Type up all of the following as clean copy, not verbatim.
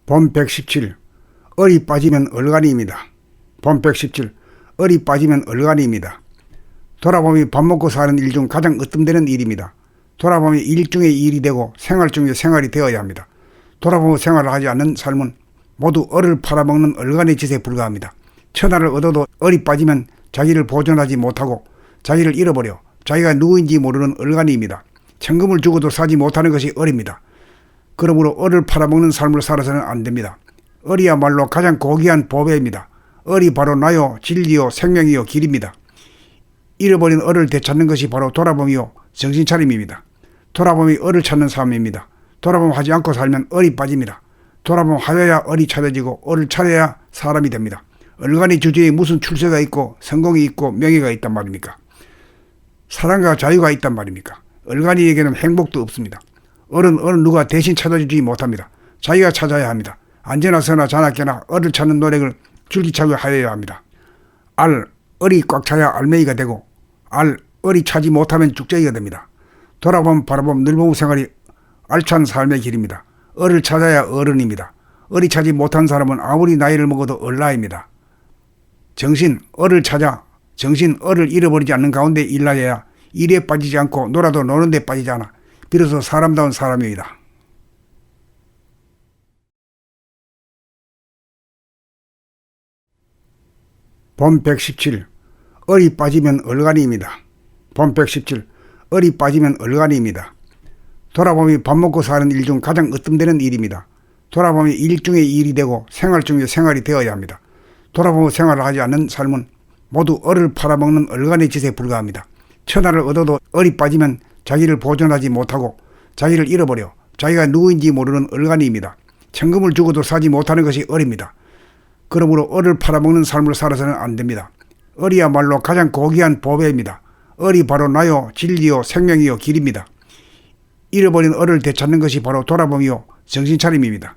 본 117 얼이 빠지면 얼간이입니다. 본 117 얼이 빠지면 얼간이입니다. 돌아보면 밥 먹고 사는 일 중 가장 으뜸되는 일입니다. 돌아보면 일 중의 일이 되고 생활 중의 생활이 되어야 합니다. 돌아보면 생활을 하지 않는 삶은 모두 얼을 팔아먹는 얼간의 짓에 불과합니다. 천하를 얻어도 얼이 빠지면 자기를 보존하지 못하고 자기를 잃어버려 자기가 누구인지 모르는 얼간이입니다. 천금을 주고도 사지 못하는 것이 얼입니다. 그러므로 얼을 팔아먹는 삶을 살아서는 안 됩니다. 얼이야말로 가장 고귀한 보배입니다. 얼이 바로 나요 진리요 생명이요 길입니다. 잃어버린 얼을 되찾는 것이 바로 돌아봄이요 정신차림입니다. 돌아봄이 얼을 찾는 삶입니다. 돌아봄 하지 않고 살면 얼이 빠집니다. 돌아봄 하여야 얼이 찾아지고 얼을 찾아야 사람이 됩니다. 얼간의 주제에 무슨 출세가 있고 성공이 있고 명예가 있단 말입니까? 사랑과 자유가 있단 말입니까? 얼간이에게는 행복도 없습니다. 얼은 어느 누가 대신 찾아주지 못합니다. 자기가 찾아야 합니다. 언제나 서나 자나깨나 얼을 찾는 노력을 줄기차게 하여야 합니다. 얼이 꽉 차야 알맹이가 되고 얼이 차지 못하면 쭉쟁이가 됩니다. 돌아봄 바라봄 늘봄 생활이 알찬 삶의 길입니다. 얼을 찾아야 어른입니다. 얼이 차지 못한 사람은 아무리 나이를 먹어도 얼라입니다. 정신 얼을 찾아 정신 얼을 잃어버리지 않는 가운데 일하여야 일에 빠지지 않고 놀아도 노는 데 빠지지 않아 비로소 사람다운 사람입니다. 본 117 얼이 빠지면 얼간이입니다. 본 117 얼이 빠지면 얼간이입니다. 돌아보면 밥 먹고 사는 일 중 가장 으뜸되는 일입니다. 돌아보면 일 중의 일이 되고 생활 중의 생활이 되어야 합니다. 돌아보면 생활을 하지 않는 삶은 모두 얼을 팔아먹는 얼간의 짓에 불과합니다. 천하를 얻어도 얼이 빠지면 자기를 보존하지 못하고 자기를 잃어버려 자기가 누구인지 모르는 얼간이입니다. 천금을 주고도 사지 못하는 것이 얼입니다. 그러므로 얼을 팔아먹는 삶을 살아서는 안 됩니다. 얼이야말로 가장 고귀한 보배입니다. 얼이 바로 나요 진리요 생명이요 길입니다. 잃어버린 얼을 되찾는 것이 바로 돌아봄이요 정신차림입니다.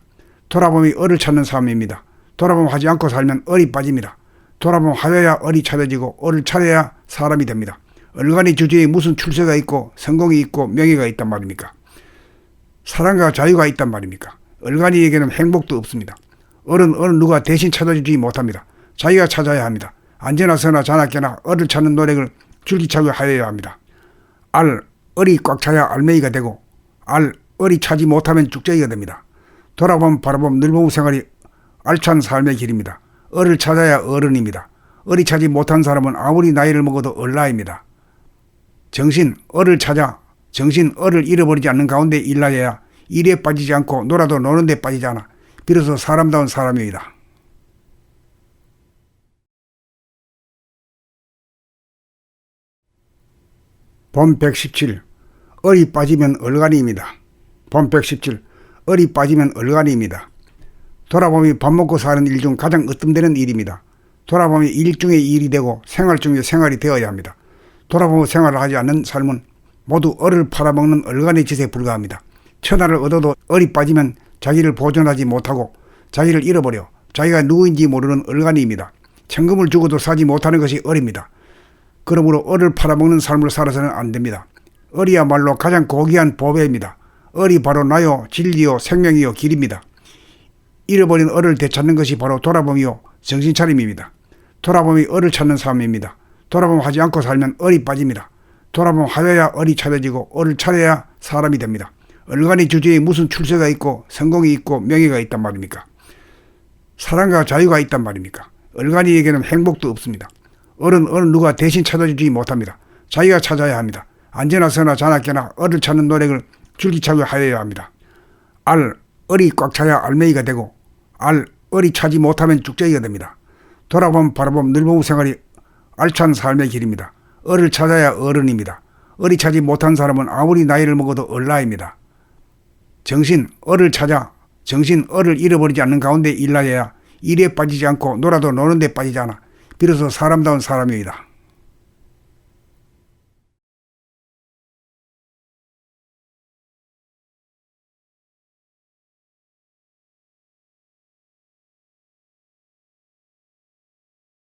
돌아봄이 얼을 찾는 삶입니다. 돌아봄 하지 않고 살면 얼이 빠집니다. 돌아봄 하여야 얼이 찾아지고 얼을 찾아야 사람이 됩니다. 얼간의 주제에 무슨 출세가 있고 성공이 있고 명예가 있단 말입니까? 사랑과 자유가 있단 말입니까? 얼간이에게는 행복도 없습니다. 얼은 어느 누가 대신 찾아주지 못합니다. 자기가 찾아야 합니다. 언제나 서나 자나깨나 얼을 찾는 노력을 줄기차게 하여야 합니다. 얼이 꽉 차야 알맹이가 되고 얼이 차지 못하면 쭉쟁이가 됩니다. 돌아봄 바라봄 늘봄 생활이 알찬 삶의 길입니다. 얼을 찾아야 어른입니다. 얼이 차지 못한 사람은 아무리 나이를 먹어도 얼라입니다. 정신 얼을 찾아 정신 얼을 잃어버리지 않는 가운데 일하여야 일에 빠지지 않고 놀아도 노는 데 빠지지 않아 비로소 사람다운 사람입니다. 본 117 얼이 빠지면 얼간이입니다. 본 117 얼이 빠지면 얼간이입니다. 돌아보면 밥 먹고 사는 일 중 가장 으뜸되는 일입니다. 돌아보면 일 중의 일이 되고 생활 중의 생활이 되어야 합니다. 돌아보면 생활을 하지 않는 삶은 모두 얼을 팔아먹는 얼간의 짓에 불과합니다. 천하를 얻어도 얼이 빠지면 자기를 보존하지 못하고 자기를 잃어버려 자기가 누구인지 모르는 얼간이입니다. 천금을 주고도 사지 못하는 것이 얼입니다. 그러므로 얼을 팔아먹는 삶을 살아서는 안 됩니다. 얼이야말로 가장 고귀한 보배입니다. 얼이 바로 나요 진리요 생명이요 길입니다. 잃어버린 얼을 되찾는 것이 바로 돌아봄이요 정신차림입니다. 돌아봄이 얼을 찾는 삶입니다. 돌아봄 하지 않고 살면 얼이 빠집니다. 돌아봄 하여야 얼이 찾아지고 얼을 찾아야 사람이 됩니다. 얼간의 주제에 무슨 출세가 있고 성공이 있고 명예가 있단 말입니까? 사랑과 자유가 있단 말입니까? 얼간이에게는 행복도 없습니다. 얼은 어느 누가 대신 찾아주지 못합니다. 자기가 찾아야 합니다. 언제나 서나 자나깨나 얼을 찾는 노력을 줄기차게 하여야 합니다. 얼이 꽉 차야 알맹이가 되고 얼이 차지 못하면 쭉쟁이가 됩니다. 돌아봄 바라봄 늘봄 생활이 알찬 삶의 길입니다. 얼을 찾아야 어른입니다. 얼이 차지 못한 사람은 아무리 나이를 먹어도 얼라입니다. 정신 얼을 찾아 정신 얼을 잃어버리지 않는 가운데 일하여야 일에 빠지지 않고 놀아도 노는 데 빠지지 않아 비로소 사람다운 사람입니다.